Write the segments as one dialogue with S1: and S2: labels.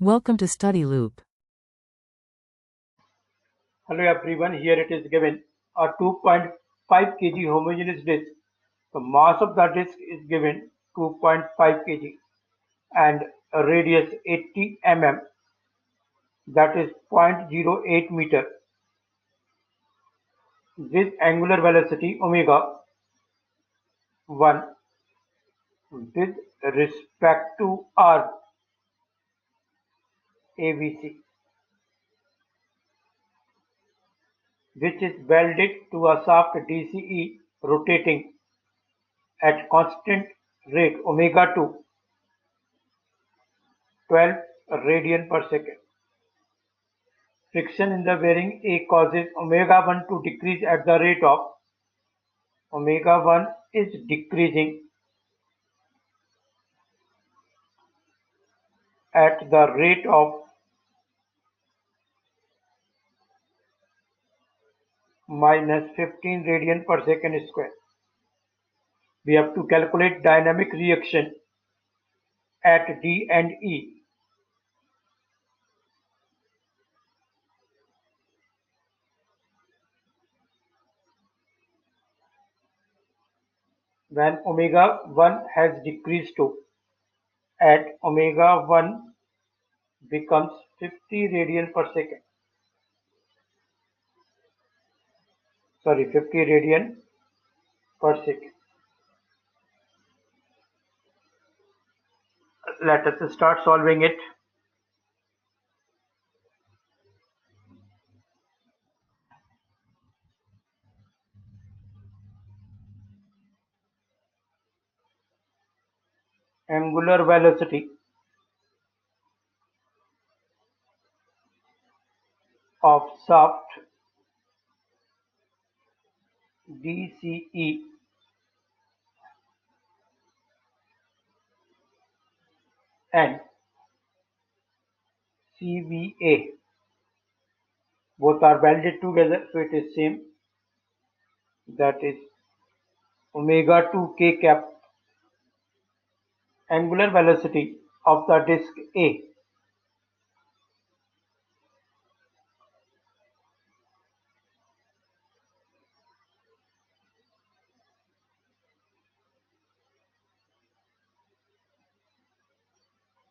S1: Welcome to Study Loop.
S2: Hello everyone, here it is given a 2.5 kg homogeneous disk. The mass of the disk is given 2.5 kg and a radius 80 mm, that is 0.08 meter, with angular velocity omega 1 with respect to r AVC, which is welded to a shaft DCE rotating at constant rate omega 2, 12 radian per second. Friction in the bearing A causes omega-1 to decrease at the rate of omega-1 is decreasing at the rate of minus 15 radian per second square. We have to calculate dynamic reaction at D and E. When omega-1 has decreased to at omega-1 becomes 50 radian per second. 50 radian per second. Let us start solving it. Angular velocity of shaft DCE and CVA, both are welded together, so it is same, that is omega 2 k cap, angular velocity of the disk A.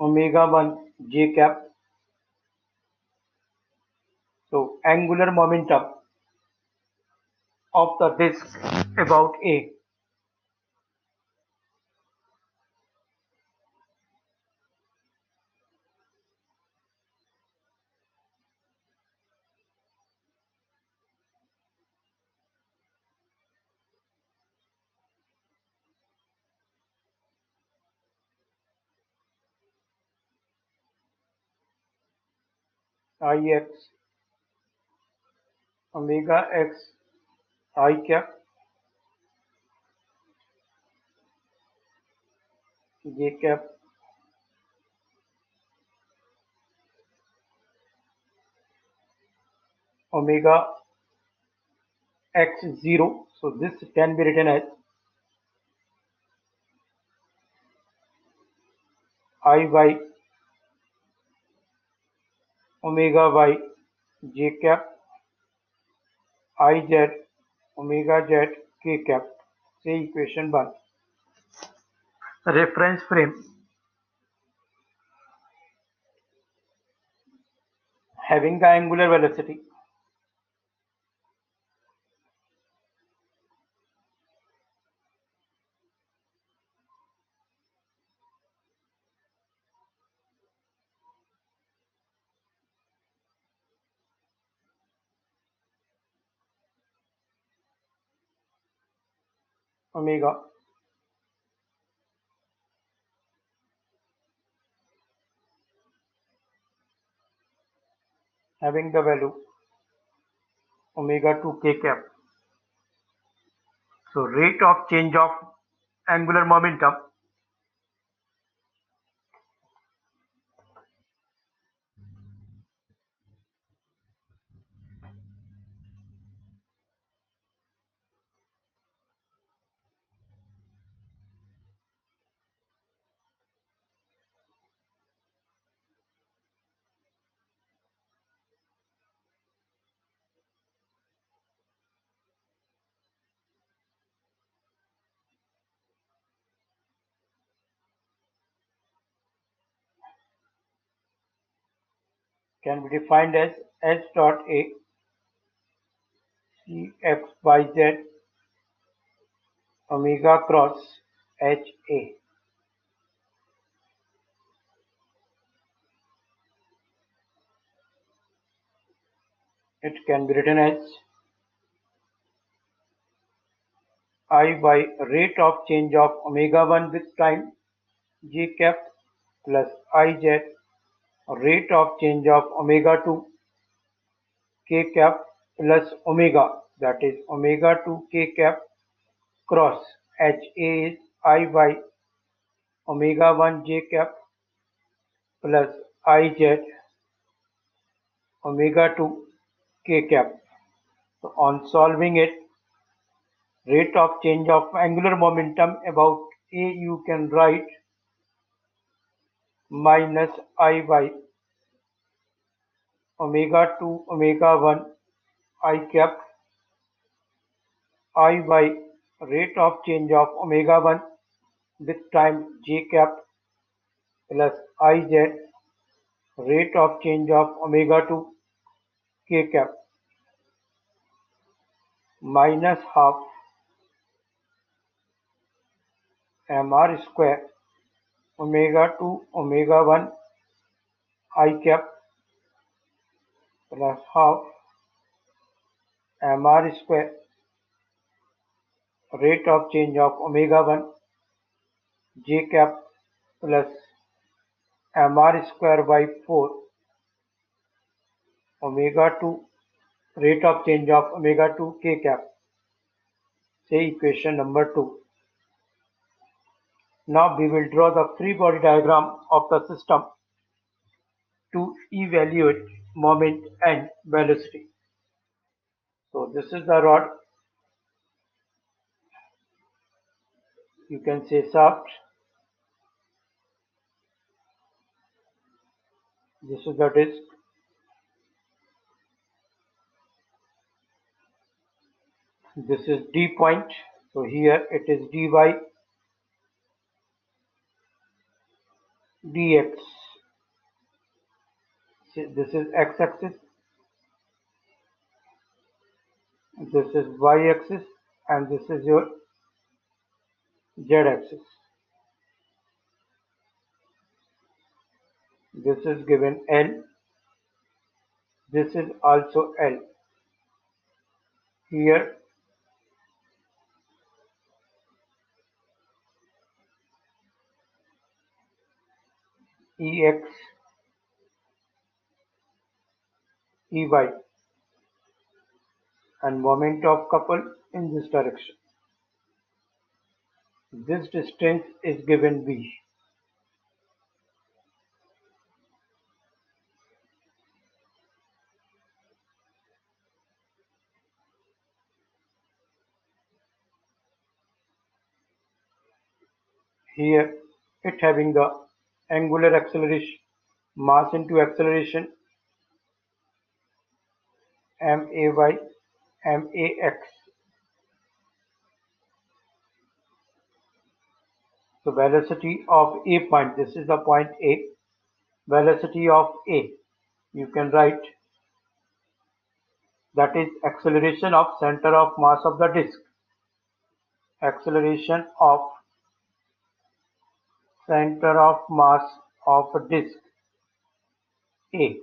S2: Omega 1 j cap. So angular momentum of the disk about A. Ix omega x I cap j cap omega x 0. So this can be written as Iy omega y j cap Iz omega z k cap. Say equation 1. Reference frame having the angular velocity omega having the value omega 2 k cap. So rate of change of angular momentum can be defined as S dot A Cx by Z omega cross HA. It can be written as I by rate of change of omega 1 with time J cap plus Iz rate of change of omega 2 K cap plus omega, that is omega 2 K cap cross HA is I by omega 1 J cap plus Iz omega 2 K cap. So on solving it, rate of change of angular momentum about A you can write minus I by omega 2 omega 1 I cap I by rate of change of omega 1 with time J cap plus Iz rate of change of omega 2 K cap minus half mr square omega 2 omega 1 I cap plus half mr square rate of change of omega 1 J cap plus mr square by 4 omega 2 rate of change of omega 2 K cap. Say equation number 2. Now we will draw the free body diagram of the system to evaluate moment and velocity. So this is the rod, you can say shaft. This is the disc. This is D point. So here it is dy dx. This is x-axis. This is y-axis, and this is your z-axis. This is given L. This is also L. Here Ex, Ey, and moment of couple in this direction. This distance is given B. Here it having the angular acceleration, mass into acceleration, MAY, MAX. So velocity of A point, this is the point A. Velocity of A, you can write, that is acceleration of center of mass of the disk. Acceleration of center of mass of disk A,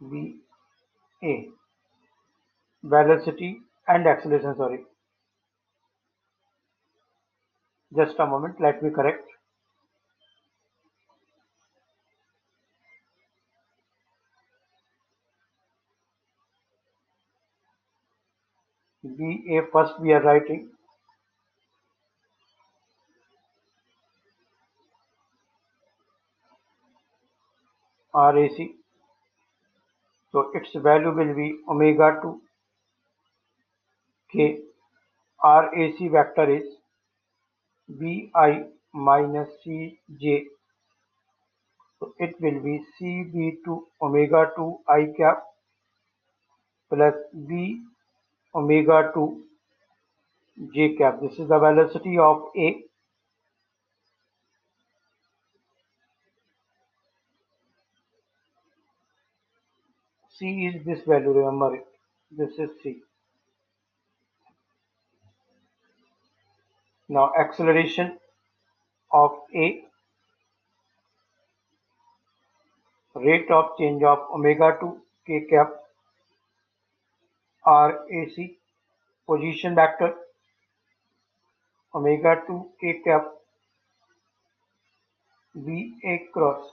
S2: V A. Velocity and acceleration, sorry. Just a moment, let me correct. VA first we are writing. RAC. So its value will be omega 2 K. RAC vector is BI minus CJ. So it will be CB2 omega 2 I cap plus B omega 2 J cap. This is the velocity of A. C is this value, remember it. This is C. Now acceleration of A, rate of change of omega to k cap RAC, position vector omega to k cap BA cross.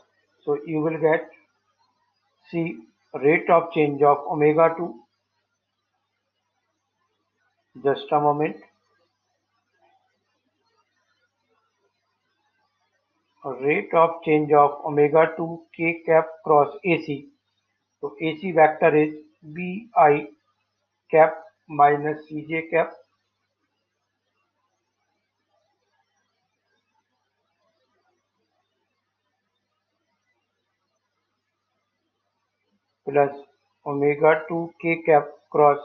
S2: So you will get C, rate of change of omega to, just a moment, rate of change of omega to k cap cross AC. So AC vector is BI cap minus CJ cap plus omega 2 k cap cross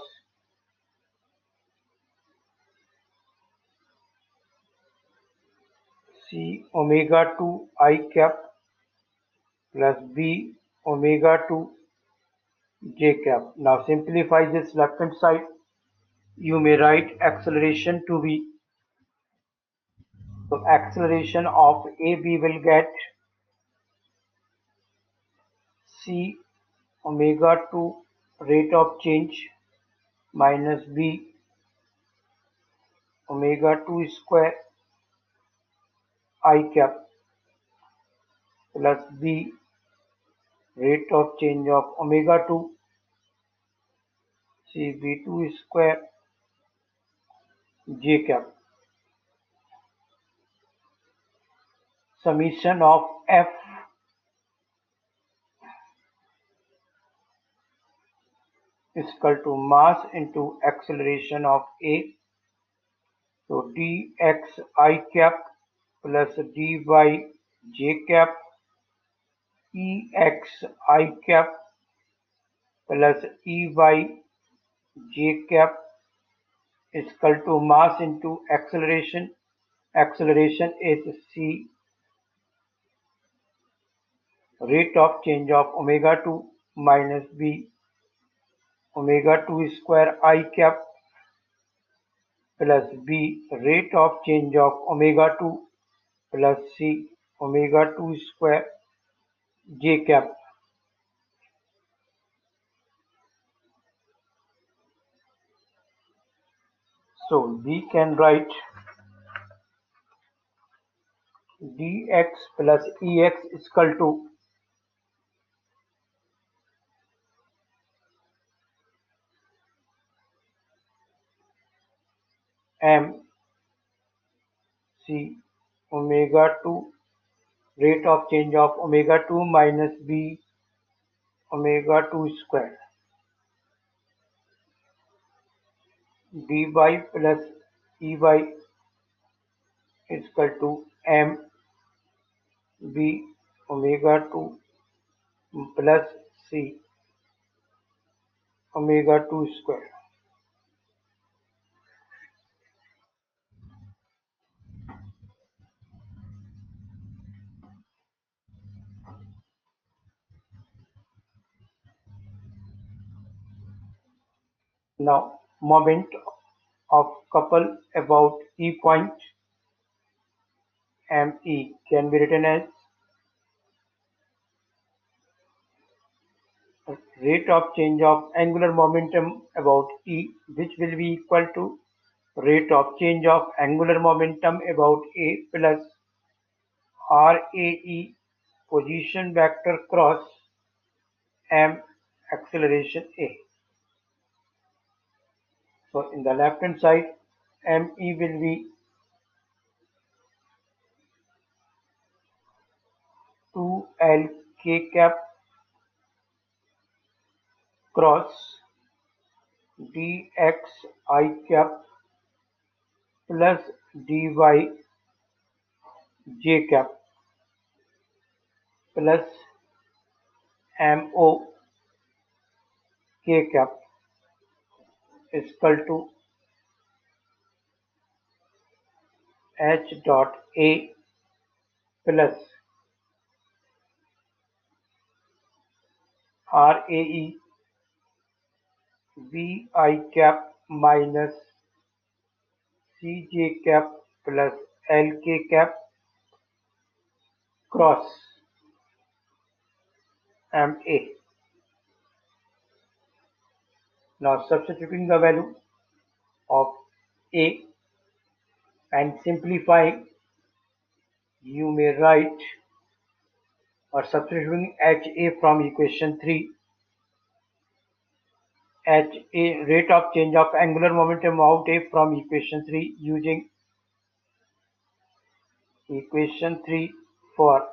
S2: C omega 2 I cap plus B omega 2 j cap. Now simplify this left hand side. You may write acceleration to be, so acceleration of AB will get C omega 2 rate of change minus B omega 2 square I cap plus B rate of change of omega 2 CB2 square J cap. Summation of F is equal to mass into acceleration of A. So dx I cap plus dy j cap ex I cap plus ey j cap is equal to mass into acceleration. Acceleration is c, rate of change of omega 2 minus b omega 2 square I cap plus b rate of change of omega 2 plus c omega 2 square j cap. So we can write dx plus ex is equal to m c omega 2 rate of change of omega 2 minus b omega 2 square dy plus ey is equal to m b omega 2 plus c omega 2 square. Now moment of couple about E point ME can be written as rate of change of angular momentum about E, which will be equal to rate of change of angular momentum about A plus RAE position vector cross M acceleration A. So in the left hand side, ME will be 2L K cap cross dx I cap plus dy j cap plus mo k cap is equal to h dot a plus RAE vi cap minus cj cap plus lk cap cross ma. Now substituting the value of a and simplifying, you may write, or substituting HA from equation 3, HA rate of change of angular momentum out A from equation 3 using equation 3 for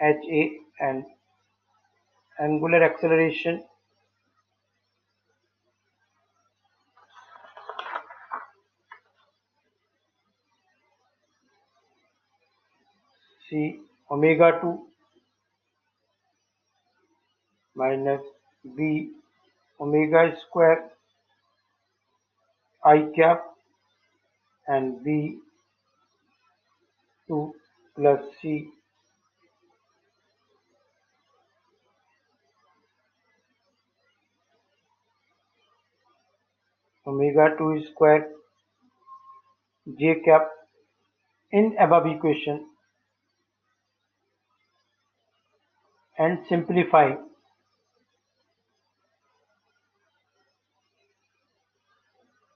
S2: HA and angular acceleration C omega 2 minus B omega square I cap and B 2 plus C omega 2 square J cap in above equation, and simplifying,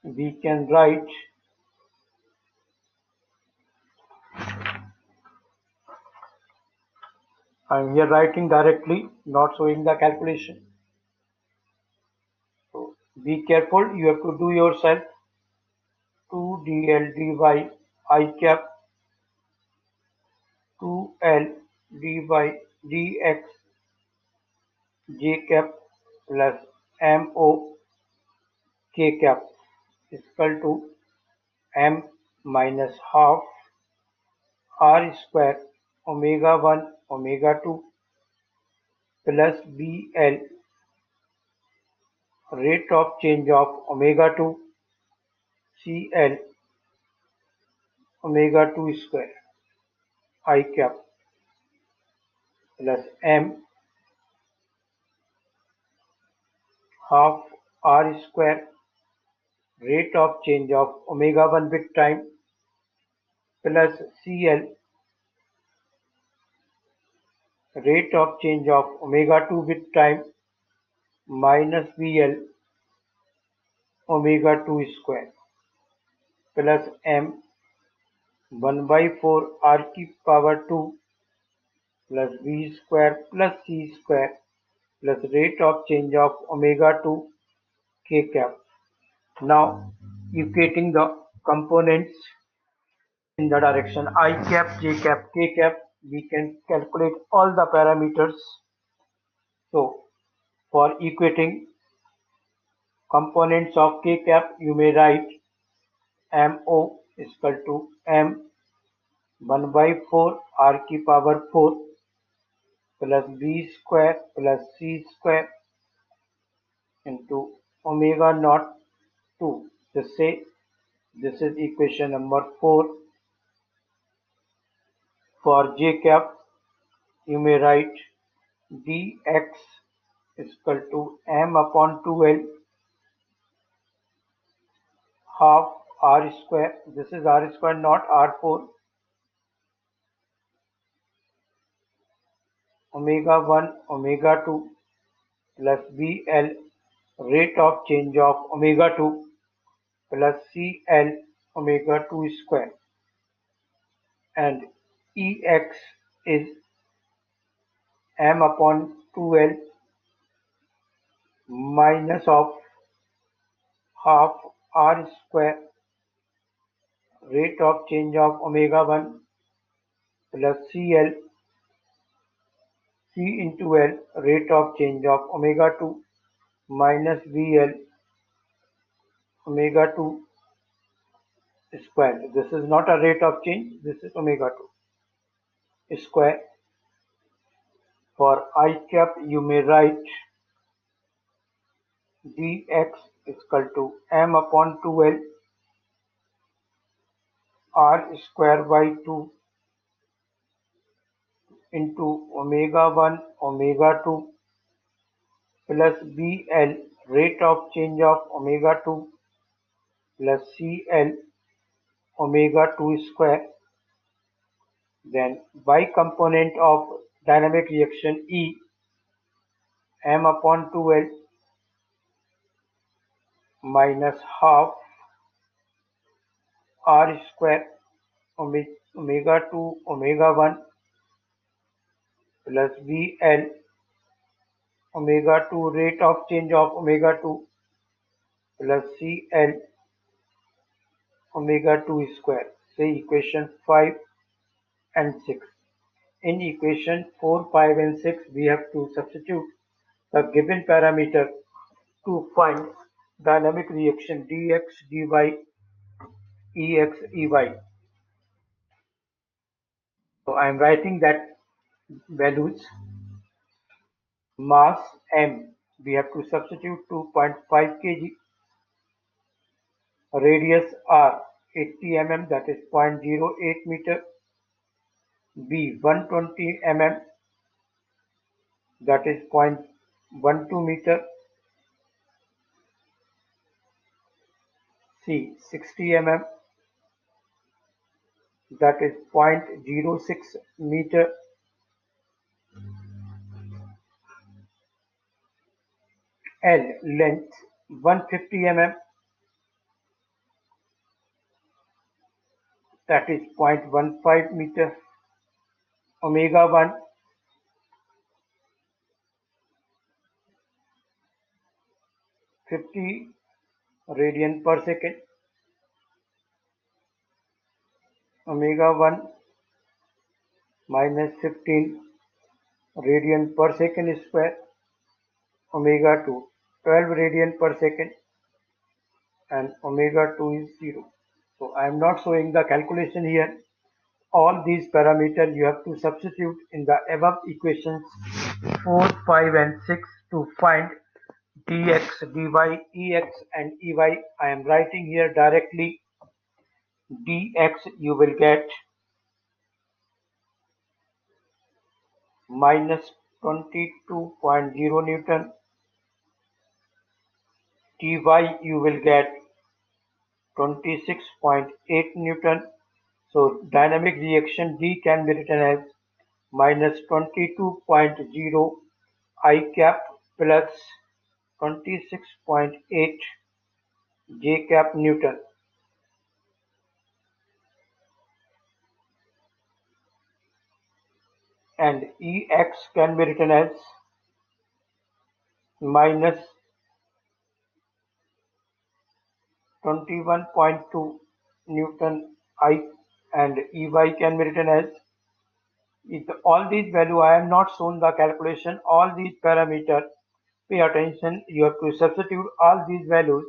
S2: we can write, I am here writing directly, not showing the calculation. So be careful, you have to do yourself. 2 dl dy I cap 2l dy dx j cap plus mo k cap is equal to m minus half r square omega 1 omega 2 plus bl rate of change of omega 2 cl omega 2 square I cap plus m half r square rate of change of omega 1 bit time plus cl rate of change of omega 2 bit time minus bl omega 2 square plus m 1 by 4 r की power 2 plus b square plus c square plus rate of change of omega 2 k cap. Now equating the components in the direction I cap, j cap, k cap, we can calculate all the parameters. So for equating components of k cap, you may write mo is equal to m 1 by 4 r की power 4 plus b square plus c square into omega naught 2. Just say this is equation number 4. For j cap, you may write dx is equal to m upon 2l half r square. This is r square, not r4. Omega 1 omega 2 plus bl rate of change of omega 2 plus cl omega 2 square, and ex is m upon 2l minus of half r square rate of change of omega 1 plus cl c into l rate of change of omega 2 minus bl omega 2 square. This is not a rate of change, this is omega 2 square. For I cap, you may write dx is equal to m upon 2l r square by 2 into omega 1 omega 2 plus BL rate of change of omega 2 plus CL omega 2 square. Then Y component of dynamic reaction E m upon 2L minus half R square omega 2 omega 1 plus VL omega 2 rate of change of omega 2 plus CL omega 2 square. Say equation 5 and 6. In equation 4, 5 and 6 we have to substitute the given parameter to find dynamic reaction dx, dy, ex, ey. So I am writing that values. Mass m we have to substitute 2.5 kg, radius r 80 mm that is 0.08 meter, b 120 mm that is 0.12 meter, c 60 mm that is 0.06 meter, L length 150 mm that is 0.15 meter, omega 1 50 radian per second, omega 1 minus 15 radian per second square, omega 2 12 radian per second, and omega 2 is 0. So I am not showing the calculation here. All these parameters you have to substitute in the above equations 4, 5 and 6 to find dx, dy, ex and ey. I am writing here directly dx you will get minus 22.0 Newton, dy you will get 26.8 Newton. So dynamic reaction D can be written as minus 22.0 I cap plus 26.8 J cap Newton, and Ex can be written as minus 21.2 Newton I, and Ey can be written as all these value. I have not shown the calculation. All these parameters, pay attention. You have to substitute all these values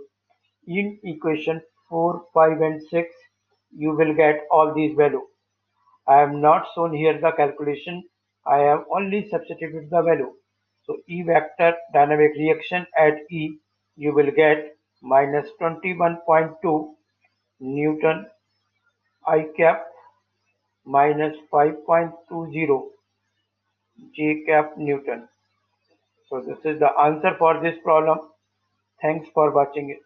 S2: in equation 4, 5 and 6. You will get all these values. I have not shown here the calculation. I have only substituted the value. So E vector dynamic reaction at E, you will get minus 21.2 Newton I cap minus 5.20 J cap Newton. So this is the answer for this problem. Thanks for watching it.